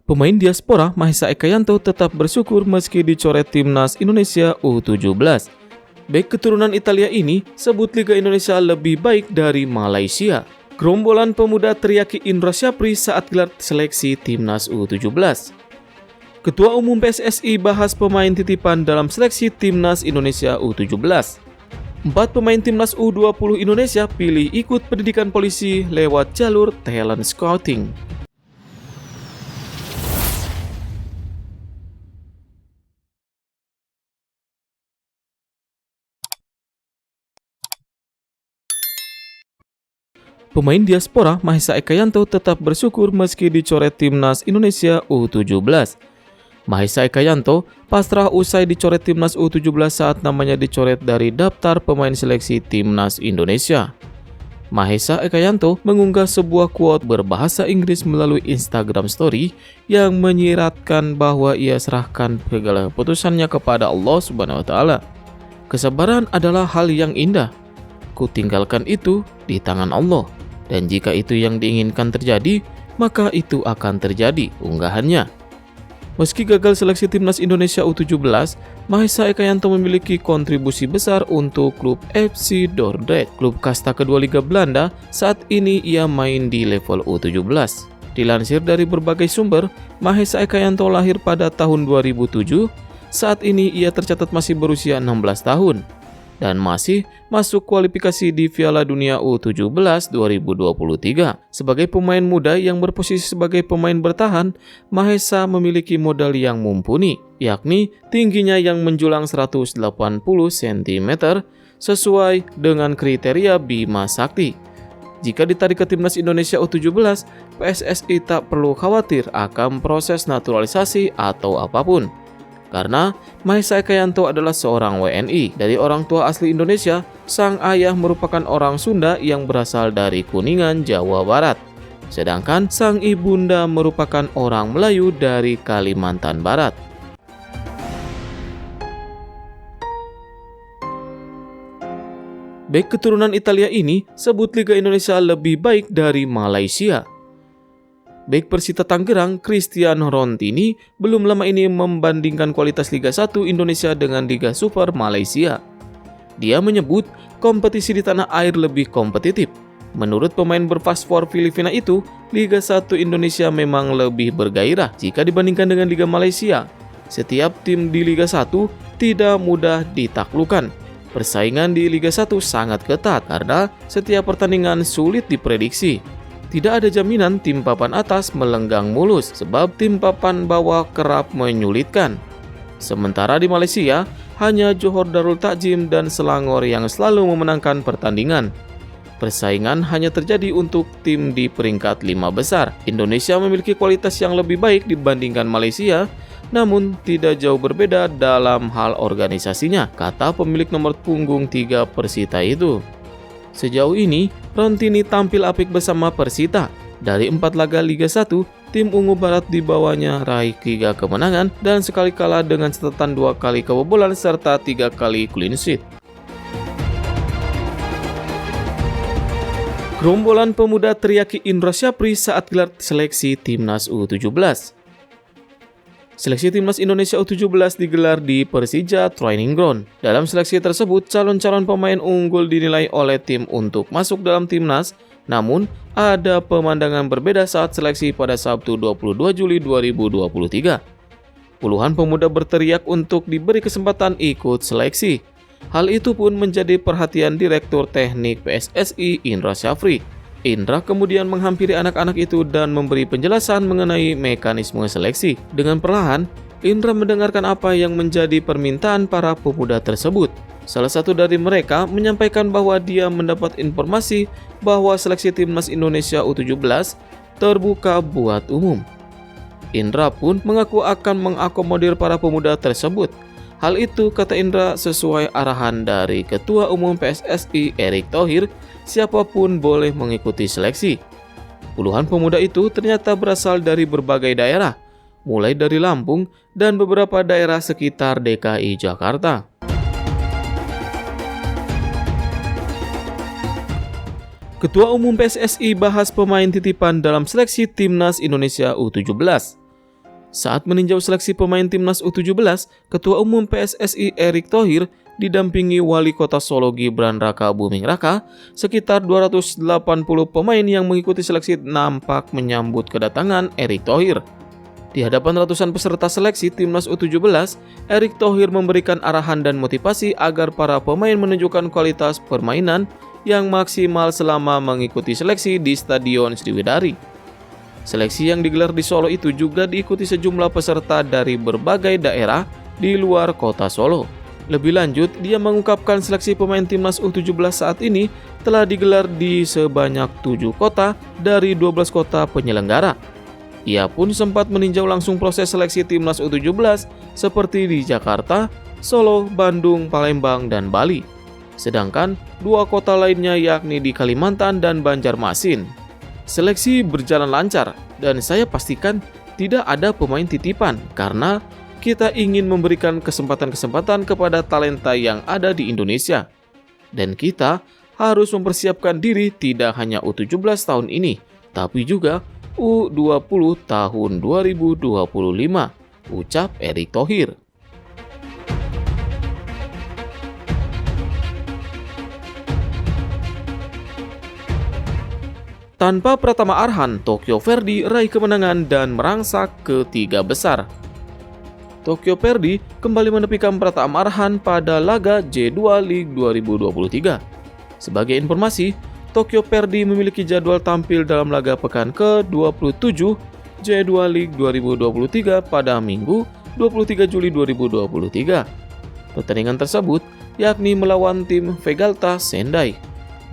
Pemain diaspora Mahesa Ekayanto tetap bersyukur meski dicoret timnas Indonesia U17. Bek keturunan Italia ini sebut Liga Indonesia lebih baik dari Malaysia. Gerombolan pemuda teriaki Indra Syafri saat gelar seleksi timnas U17. Ketua Umum PSSI bahas pemain titipan dalam seleksi timnas Indonesia U17. 4 pemain timnas U20 Indonesia pilih ikut pendidikan polisi lewat jalur talent scouting. Pemain diaspora Mahesa Ekayanto tetap bersyukur meski dicoret timnas Indonesia U17. Mahesa Ekayanto pasrah usai dicoret timnas U17 saat namanya dicoret dari daftar pemain seleksi timnas Indonesia. Mahesa Ekayanto mengunggah sebuah quote berbahasa Inggris melalui Instagram Story yang menyiratkan bahwa ia serahkan segala keputusannya kepada Allah Subhanahu wa Ta'ala. Kesabaran adalah hal yang indah. Ku tinggalkan itu di tangan Allah. Dan jika itu yang diinginkan terjadi, maka itu akan terjadi, unggahannya. Meski gagal seleksi timnas Indonesia U17, Mahesa Ekayanto memiliki kontribusi besar untuk klub FC Dordrecht, klub kasta kedua Liga Belanda. Saat ini ia main di level U17. Dilansir dari berbagai sumber, Mahesa Ekayanto lahir pada tahun 2007. Saat ini ia tercatat masih berusia 16 tahun. Dan masih masuk kualifikasi di Piala Dunia U17 2023. Sebagai pemain muda yang berposisi sebagai pemain bertahan, Mahesa memiliki modal yang mumpuni, yakni tingginya yang menjulang 180 cm sesuai dengan kriteria Bima Sakti. Jika ditarik ke timnas Indonesia U17, PSSI tak perlu khawatir akan proses naturalisasi atau apapun. Karena Mahesa Ekayanto adalah seorang WNI dari orang tua asli Indonesia. Sang ayah merupakan orang Sunda yang berasal dari Kuningan, Jawa Barat. Sedangkan sang ibunda merupakan orang Melayu dari Kalimantan Barat. Bek keturunan Italia ini sebut Liga Indonesia lebih baik dari Malaysia. Bek Persita Tangerang, Cristiano Rontini, belum lama ini membandingkan kualitas Liga 1 Indonesia dengan Liga Super Malaysia. Dia menyebut kompetisi di tanah air lebih kompetitif. Menurut pemain berpaspor Filipina itu, Liga 1 Indonesia memang lebih bergairah jika dibandingkan dengan Liga Malaysia. Setiap tim di Liga 1 tidak mudah ditaklukkan. Persaingan di Liga 1 sangat ketat karena setiap pertandingan sulit diprediksi. Tidak ada jaminan tim papan atas melenggang mulus sebab tim papan bawah kerap menyulitkan. Sementara di Malaysia, hanya Johor Darul Takzim dan Selangor yang selalu memenangkan pertandingan. Persaingan hanya terjadi untuk tim di peringkat 5 besar. Indonesia memiliki kualitas yang lebih baik dibandingkan Malaysia, namun tidak jauh berbeda dalam hal organisasinya, kata pemilik nomor punggung 3 Persita itu. Sejauh ini, Rontini tampil apik bersama Persita. Dari 4 laga Liga 1, tim ungu barat di bawahnya raih 3 kemenangan dan sekali kalah dengan catatan 2 kali kebobolan serta 3 kali clean sheet. Gerombolan pemuda teriaki Indra Syafri saat gelar seleksi timnas U17. Seleksi timnas Indonesia U17 digelar di Persija Training Ground. Dalam seleksi tersebut, calon-calon pemain unggul dinilai oleh tim untuk masuk dalam timnas. Namun, ada pemandangan berbeda saat seleksi pada Sabtu 22 Juli 2023. Puluhan pemuda berteriak untuk diberi kesempatan ikut seleksi. Hal itu pun menjadi perhatian Direktur Teknik PSSI Indra Syafri. Indra kemudian menghampiri anak-anak itu dan memberi penjelasan mengenai mekanisme seleksi. Dengan perlahan, Indra mendengarkan apa yang menjadi permintaan para pemuda tersebut. Salah satu dari mereka menyampaikan bahwa dia mendapat informasi bahwa seleksi timnas Indonesia U17 terbuka buat umum. Indra pun mengaku akan mengakomodir para pemuda tersebut. Hal itu, kata Indra, sesuai arahan dari Ketua Umum PSSI Erick Thohir, siapapun boleh mengikuti seleksi. Puluhan pemuda itu ternyata berasal dari berbagai daerah, mulai dari Lampung dan beberapa daerah sekitar DKI Jakarta. Ketua Umum PSSI bahas pemain titipan dalam seleksi timnas Indonesia U17. Saat meninjau seleksi pemain timnas U17, Ketua Umum PSSI Erick Thohir didampingi Wali Kota Solo Gibran Raka Buming Raka, sekitar 280 pemain yang mengikuti seleksi nampak menyambut kedatangan Erick Thohir. Di hadapan ratusan peserta seleksi timnas U17, Erick Thohir memberikan arahan dan motivasi agar para pemain menunjukkan kualitas permainan yang maksimal selama mengikuti seleksi di Stadion Sriwidari. Seleksi yang digelar di Solo itu juga diikuti sejumlah peserta dari berbagai daerah di luar kota Solo. Lebih lanjut, dia mengungkapkan seleksi pemain timnas U17 saat ini telah digelar di sebanyak 7 kota dari 12 kota penyelenggara. Ia pun sempat meninjau langsung proses seleksi timnas U17 seperti di Jakarta, Solo, Bandung, Palembang, dan Bali. Sedangkan 2 kota lainnya yakni di Kalimantan dan Banjarmasin. Seleksi berjalan lancar dan saya pastikan tidak ada pemain titipan karena kita ingin memberikan kesempatan-kesempatan kepada talenta yang ada di Indonesia. Dan kita harus mempersiapkan diri tidak hanya U17 tahun ini, tapi juga U20 tahun 2025, ucap Erick Thohir. Tanpa Pratama Arhan, Tokyo Verdy raih kemenangan dan merangsak ke 3 besar. Tokyo Verdy kembali menepikan Pratama Arhan pada laga J2 League 2023. Sebagai informasi, Tokyo Verdy memiliki jadwal tampil dalam laga pekan ke-27 J2 League 2023 pada Minggu 23 Juli 2023. Pertandingan tersebut yakni melawan tim Vegalta Sendai.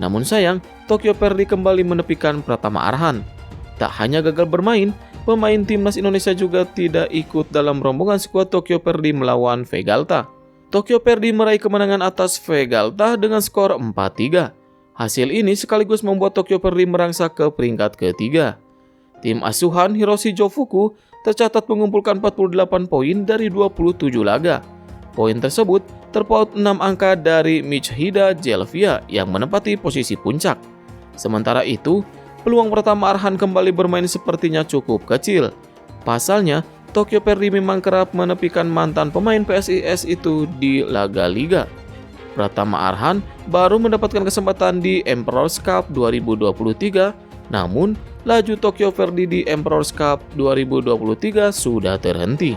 Namun sayang, Tokyo Verdy kembali menepikan Pratama Arhan. Tak hanya gagal bermain, pemain timnas Indonesia juga tidak ikut dalam rombongan skuad Tokyo Verdy melawan Vegalta. Tokyo Verdy meraih kemenangan atas Vegalta dengan skor 4-3. Hasil ini sekaligus membuat Tokyo Verdy merangsak ke peringkat ketiga. Tim asuhan Hiroshi Jofuku tercatat mengumpulkan 48 poin dari 27 laga. Poin tersebut terpaut 6 angka dari Michihide Jelvia yang menempati posisi puncak. Sementara itu, peluang Pratama Arhan kembali bermain sepertinya cukup kecil. Pasalnya, Tokyo Verdy memang kerap menepikan mantan pemain PSIS itu di laga liga. Pratama Arhan baru mendapatkan kesempatan di Emperor's Cup 2023, namun laju Tokyo Verdy di Emperor's Cup 2023 sudah terhenti.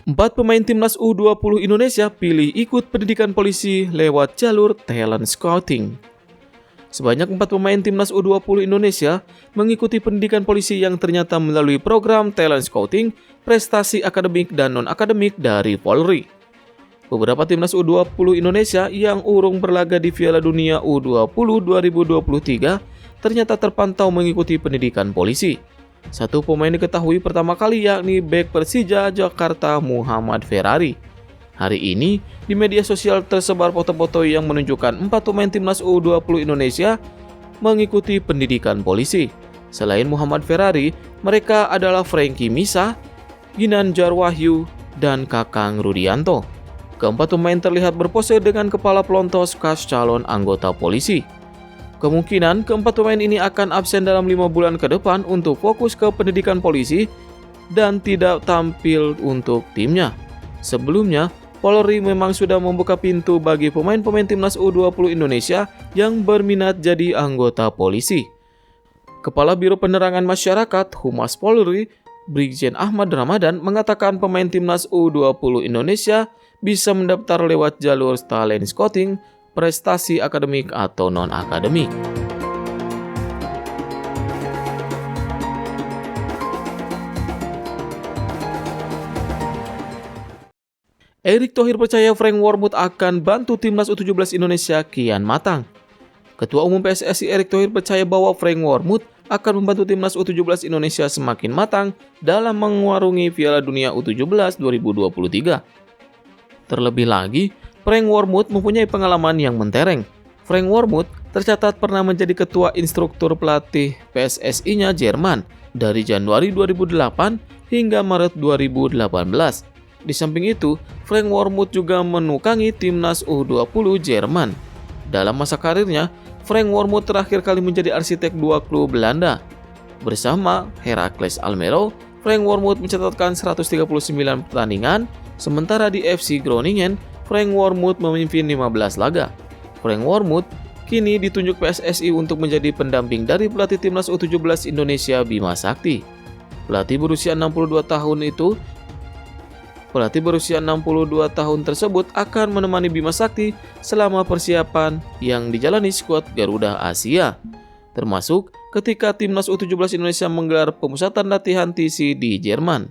Empat pemain timnas U20 Indonesia pilih ikut pendidikan polisi lewat jalur talent scouting. Sebanyak 4 pemain timnas U20 Indonesia mengikuti pendidikan polisi yang ternyata melalui program talent scouting, prestasi akademik dan non-akademik dari Polri. Beberapa timnas U20 Indonesia yang urung berlaga di Piala Dunia U20 2023 ternyata terpantau mengikuti pendidikan polisi. Satu pemain diketahui pertama kali yakni bek Persija Jakarta Muhammad Ferrari. Hari ini di media sosial tersebar foto-foto yang menunjukkan 4 pemain timnas U20 Indonesia mengikuti pendidikan polisi. Selain Muhammad Ferrari, mereka adalah Frankie Misa, Ginanjar Wahyu, dan Kakang Rudianto. Keempat pemain terlihat berpose dengan kepala pelontos khas calon anggota polisi. Kemungkinan keempat pemain ini akan absen dalam 5 bulan ke depan untuk fokus ke pendidikan polisi dan tidak tampil untuk timnya. Sebelumnya, Polri memang sudah membuka pintu bagi pemain-pemain timnas U20 Indonesia yang berminat jadi anggota polisi. Kepala Biro Penerangan Masyarakat Humas Polri, Brigjen Ahmad Ramadan, mengatakan pemain timnas U20 Indonesia bisa mendaftar lewat jalur talent scouting, prestasi akademik atau non-akademik. Erick Thohir percaya Frank Wormuth akan bantu timnas U17 Indonesia kian matang. Ketua Umum PSSI Erick Thohir percaya bahwa Frank Wormuth akan membantu timnas U17 Indonesia semakin matang dalam mengarungi Piala Dunia U17 2023. Terlebih lagi, Frank Wormuth mempunyai pengalaman yang mentereng. Frank Wormuth tercatat pernah menjadi ketua instruktur pelatih PSSI-nya Jerman dari Januari 2008 hingga Maret 2018. Di samping itu, Frank Wormuth juga menukangi timnas U20 Jerman. Dalam masa karirnya, Frank Wormoed terakhir kali menjadi arsitek dua klub Belanda. Bersama Heracles Almelo, Frank Wormoed mencatatkan 139 pertandingan, sementara di FC Groningen, Frank Wormoed memimpin 15 laga. Frank Wormoed kini ditunjuk PSSI untuk menjadi pendamping dari pelatih timnas U17 Indonesia Bima Sakti. Pelatih berusia 62 tahun tersebut akan menemani Bima Sakti selama persiapan yang dijalani skuad Garuda Asia, termasuk ketika timnas U17 Indonesia menggelar pemusatan latihan TC di Jerman.